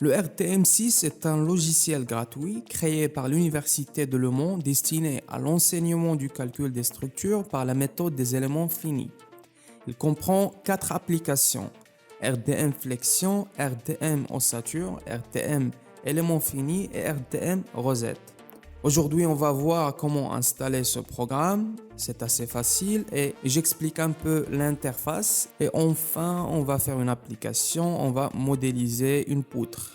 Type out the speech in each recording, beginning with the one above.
Le RTM6 est un logiciel gratuit créé par l'Université de Le Mans destiné à l'enseignement du calcul des structures par la méthode des éléments finis. Il comprend 4 applications: RDM Flexion, RDM Ossature, RDM Éléments finis et RDM Rosette. Aujourd'hui, on va voir comment installer ce programme. C'est assez facile et j'explique un peu l'interface. Et enfin, on va faire une application, on va modéliser une poutre.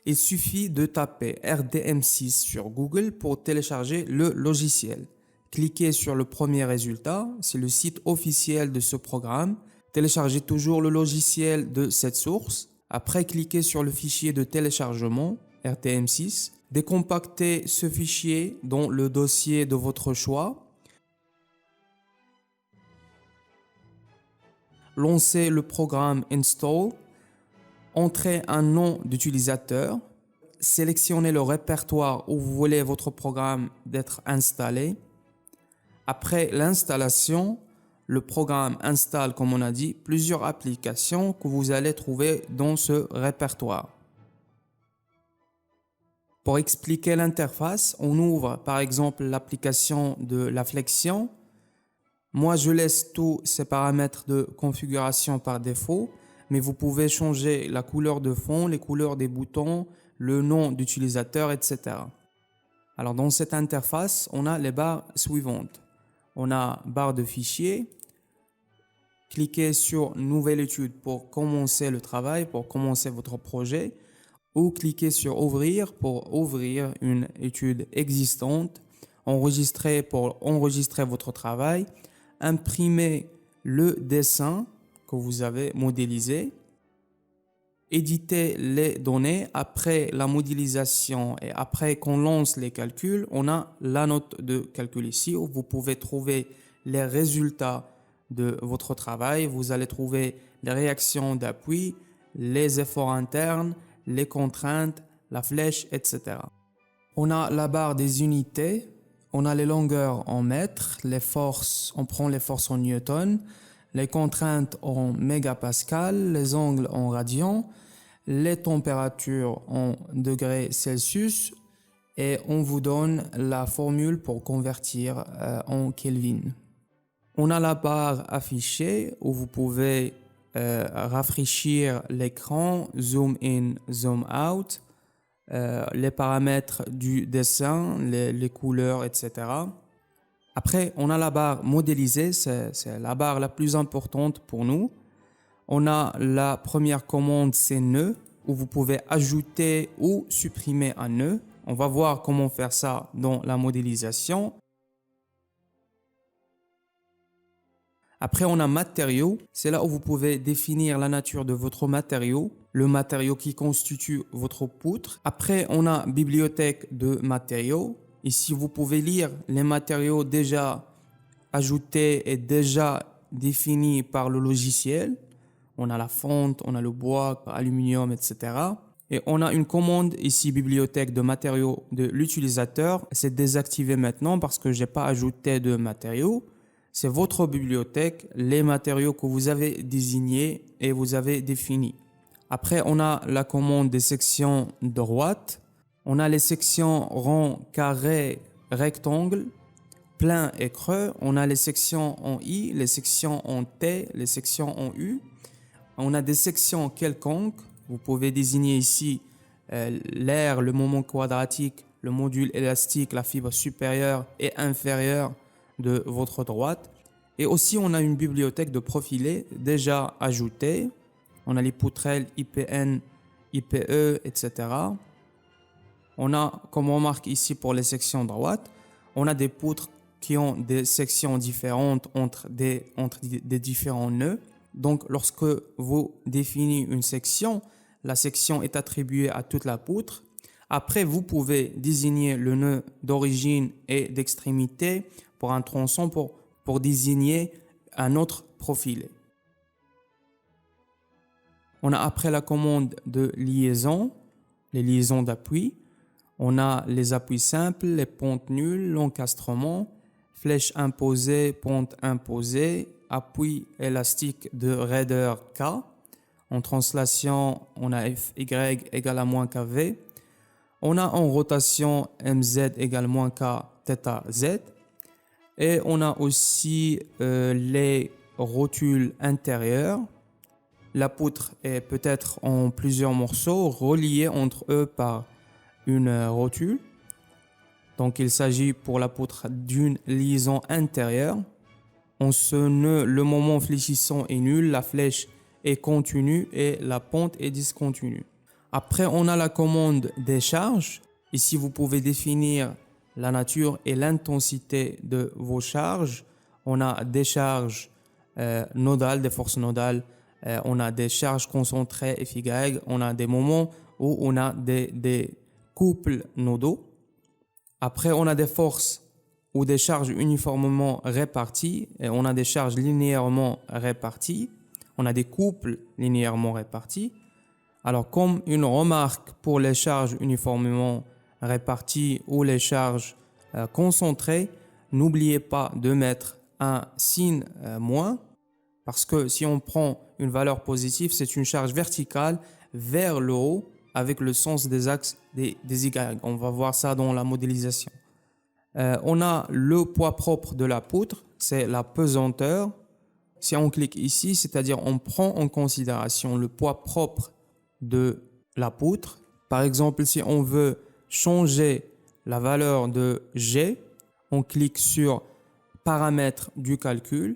Il suffit de taper RDM6 sur Google pour télécharger le logiciel. Cliquez sur le premier résultat, c'est le site officiel de ce programme. Téléchargez toujours le logiciel de cette source. Après, cliquez sur le fichier de téléchargement RTM6. Décompactez ce fichier dans le dossier de votre choix. Lancez le programme Install. Entrez un nom d'utilisateur. Sélectionnez le répertoire où vous voulez votre programme d'être installé. Après l'installation, le programme installe, comme on a dit, plusieurs applications que vous allez trouver dans ce répertoire. Pour expliquer l'interface, on ouvre par exemple l'application de la flexion. Moi, je laisse tous ces paramètres de configuration par défaut, mais vous pouvez changer la couleur de fond, les couleurs des boutons, le nom d'utilisateur, etc. Alors, dans cette interface, on a les barres suivantes. On a barre de fichier. Cliquez sur Nouvelle étude pour commencer le travail, pour commencer votre projet, ou cliquez sur Ouvrir pour ouvrir une étude existante. Enregistrer pour enregistrer votre travail. Imprimer le dessin que vous avez modélisé. Éditer les données. Après la modélisation et après qu'on lance les calculs, on a la note de calcul ici où vous pouvez trouver les résultats de votre travail. Vous allez trouver les réactions d'appui, les efforts internes, les contraintes, la flèche, etc. On a la barre des unités. On a les longueurs en mètres, les forces, on prend les forces en newton, les contraintes en mégapascal, les angles en radians, les températures en degrés Celsius et on vous donne la formule pour convertir en Kelvin. On a la barre affichée où vous pouvez rafraîchir l'écran, zoom in, zoom out, les paramètres du dessin, les couleurs, etc. Après, on a la barre modélisée, c'est la barre la plus importante pour nous. On a la première commande, c'est nœud, où vous pouvez ajouter ou supprimer un nœud. On va voir comment faire ça dans la modélisation. Après, on a matériaux. C'est là où vous pouvez définir la nature de votre matériau, le matériau qui constitue votre poutre. Après, on a bibliothèque de matériaux. Ici, vous pouvez lire les matériaux déjà ajoutés et déjà définis par le logiciel. On a la fonte, on a le bois, aluminium, etc. Et on a une commande ici, bibliothèque de matériaux de l'utilisateur. C'est désactivé maintenant parce que je n'ai pas ajouté de matériaux. C'est votre bibliothèque, les matériaux que vous avez désignés et vous avez définis. Après, on a la commande des sections droites. On a les sections rond, carré, rectangle, plein et creux. On a les sections en I, les sections en T, les sections en U. On a des sections quelconques. Vous pouvez désigner ici l'aire, le moment quadratique, le module élastique, la fibre supérieure et inférieure de votre droite. Et aussi, on a une bibliothèque de profilés déjà ajoutée. On a les poutrelles IPN, IPE, etc. On a, comme on remarque ici pour les sections droites, on a des poutres qui ont des sections différentes entre des différents nœuds. Donc, lorsque vous définissez une section, la section est attribuée à toute la poutre. Après, vous pouvez désigner le nœud d'origine et d'extrémité pour un tronçon pour désigner un autre profilé. On a après la commande de liaison, les liaisons d'appui. On a les appuis simples, les pentes nulles, l'encastrement, flèche imposée, pente imposée, appui élastique de raideur K. En translation, on a Fy égale à moins kV. On a en rotation Mz égale moins K θ Z. Et on a aussi les rotules intérieures. La poutre est peut-être en plusieurs morceaux reliés entre eux par une rotule. Donc il s'agit pour la poutre d'une liaison intérieure. En ce nœud, le moment fléchissant est nul, la flèche est continue et la pente est discontinue. Après, on a la commande des charges. Ici, vous pouvez définir la nature et l'intensité de vos charges. On a des charges nodales, des forces nodales. On a des charges concentrées Fy. On a des moments où on a des couples nodaux. Après, on a des forces ou des charges uniformément réparties et on a des charges linéairement réparties. On a des couples linéairement répartis. Alors, comme une remarque pour les charges uniformément réparties ou les charges concentrées, n'oubliez pas de mettre un signe moins, parce que si on prend une valeur positive, c'est une charge verticale vers le haut avec le sens des axes des Y. On va voir ça dans la modélisation. On a le poids propre de la poutre, c'est la pesanteur. Si on clique ici, c'est-à-dire on prend en considération le poids propre de la poutre. Par exemple, si on veut changer la valeur de G, on clique sur paramètres du calcul.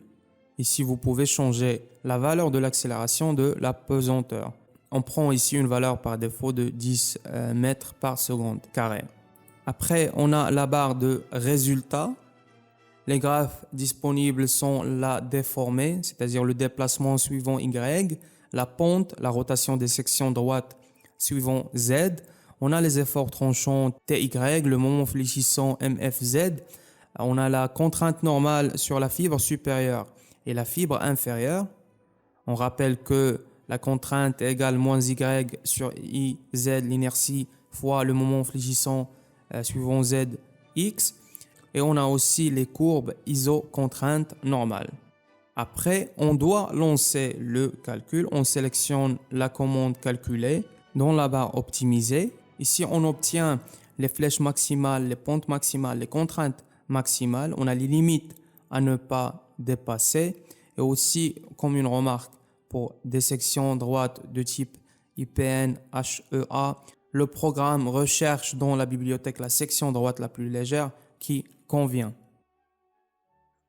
Ici, vous pouvez changer la valeur de l'accélération de la pesanteur. On prend ici une valeur par défaut de 10 mètres par seconde carré. Après, on a la barre de résultats. Les graphes disponibles sont la déformée, c'est-à-dire le déplacement suivant Y, la pente, la rotation des sections droites suivant Z. On a les efforts tranchants TY, le moment fléchissant MFZ. On a la contrainte normale sur la fibre supérieure et la fibre inférieure. On rappelle que la contrainte est égale moins Y sur IZ, l'inertie, fois le moment fléchissant suivant ZX. Et on a aussi les courbes iso-contrainte normale. Après, on doit lancer le calcul. On sélectionne la commande calculer dans la barre optimiser. Ici, on obtient les flèches maximales, les pentes maximales, les contraintes maximales. On a les limites à ne pas dépasser. Et aussi, comme une remarque, pour des sections droites de type IPN, HEA, le programme recherche dans la bibliothèque la section droite la plus légère qui convient.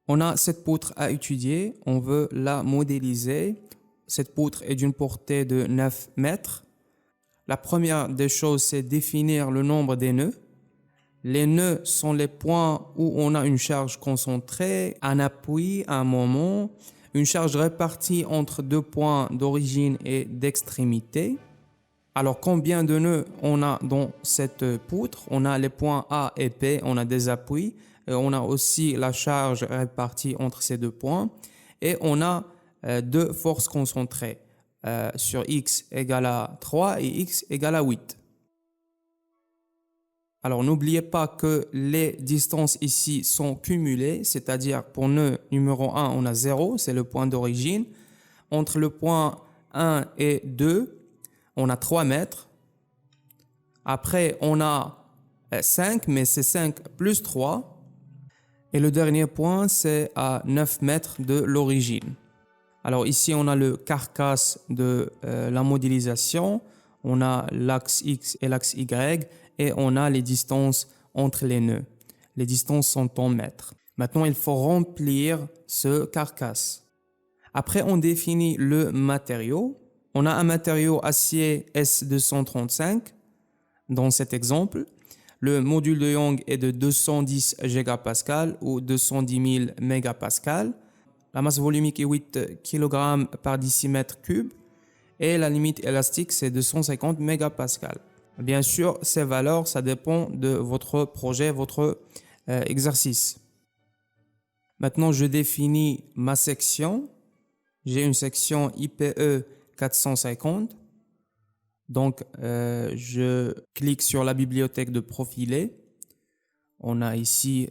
On a cette poutre à étudier, on veut la modéliser. Cette poutre est d'une portée de 9 mètres. La première des choses, c'est définir le nombre des nœuds. Les nœuds sont les points où on a une charge concentrée, un appui, un moment, une charge répartie entre deux points d'origine et d'extrémité. Alors, combien de nœuds on a dans cette poutre? On a les points A et P, on a des appuis. Et on a aussi la charge répartie entre ces deux points. Et on a deux forces concentrées sur X égale à 3 et X égale à 8. Alors, n'oubliez pas que les distances ici sont cumulées, c'est-à-dire pour nœud numéro 1, on a 0, c'est le point d'origine. Entre le point 1 et 2, on a 3 mètres. Après, on a 5, mais c'est 5 plus 3. Et le dernier point, c'est à 9 mètres de l'origine. Alors ici, on a le carcasse de la modélisation. On a l'axe X et l'axe Y. Et on a les distances entre les nœuds. Les distances sont en mètres. Maintenant, il faut remplir ce carcasse. Après, on définit le matériau. On a un matériau acier S235 dans cet exemple. Le module de Young est de 210 gigapascal ou 210 000 mégapascal. La masse volumique est 8 kg par décimètre cube. Et la limite élastique, c'est 250 mégapascal. Bien sûr, ces valeurs, ça dépend de votre projet, votre exercice. Maintenant, je définis ma section. J'ai une section IPE 450. Donc, je clique sur la bibliothèque de profilé. On a ici,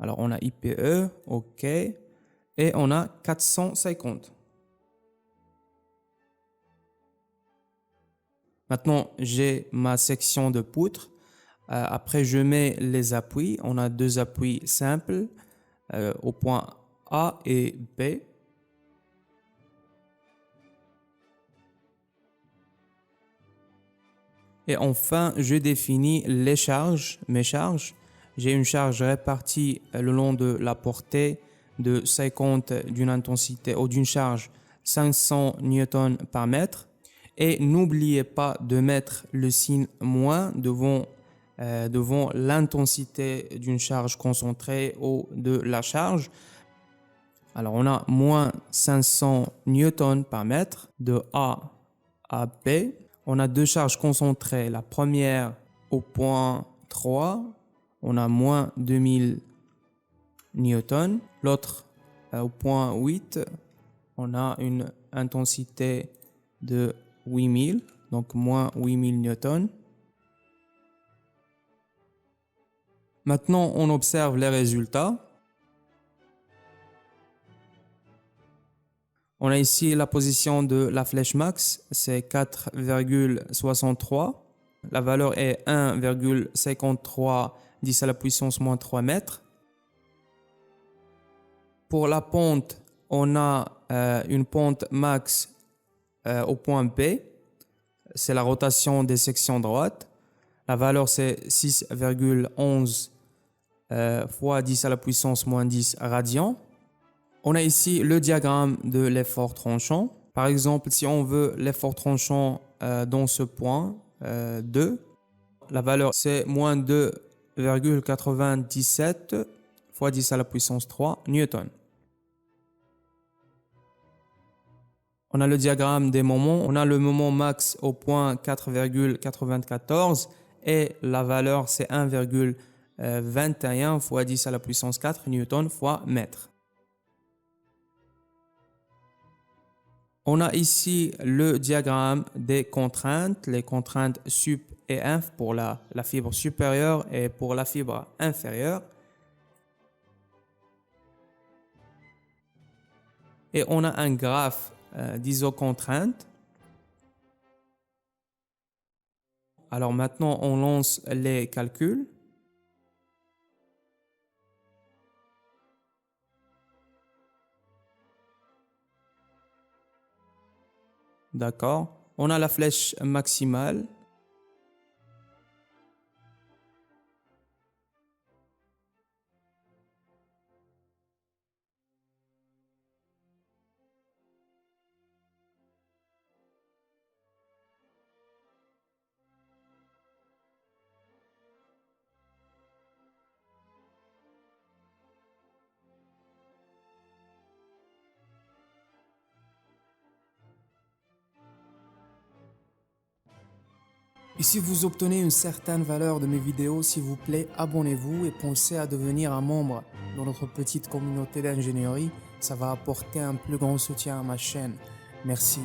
alors on a IPE, OK, et on a 450. Maintenant, j'ai ma section de poutres. Après, je mets les appuis. On a deux appuis simples au point A et B. Et enfin, je définis les charges, mes charges. J'ai une charge répartie le long de la portée de 50 d'une intensité ou d'une charge 500 newtons par mètre. Et n'oubliez pas de mettre le signe moins devant l'intensité d'une charge concentrée ou de la charge. Alors on a moins 500 newtons par mètre de A à B. On a deux charges concentrées. La première au point 3, on a moins 2000 newtons. L'autre au point 8, on a une intensité de 8000, donc moins 8000 newtons. Maintenant, on observe les résultats. On a ici la position de la flèche max, c'est 4,63. La valeur est 1,53 10 à la puissance moins 3 mètres. Pour la pente, on a une pente max au point B. C'est la rotation des sections droites. La valeur c'est 6,11 fois 10 à la puissance moins 10 radians. On a ici le diagramme de l'effort tranchant. Par exemple, si on veut l'effort tranchant dans ce point 2, la valeur c'est moins 2,97 fois 10 à la puissance 3 newton. On a le diagramme des moments. On a le moment max au point 4,94 et la valeur c'est 1,21 fois 10 à la puissance 4 newton fois mètre. On a ici le diagramme des contraintes, les contraintes sup et inf pour la fibre supérieure et pour la fibre inférieure. Et on a un graphe d'isocontrainte. Alors maintenant, on lance les calculs. D'accord. On a la flèche maximale. Et si vous obtenez une certaine valeur de mes vidéos, s'il vous plaît, abonnez-vous et pensez à devenir un membre dans notre petite communauté d'ingénierie. Ça va apporter un plus grand soutien à ma chaîne. Merci.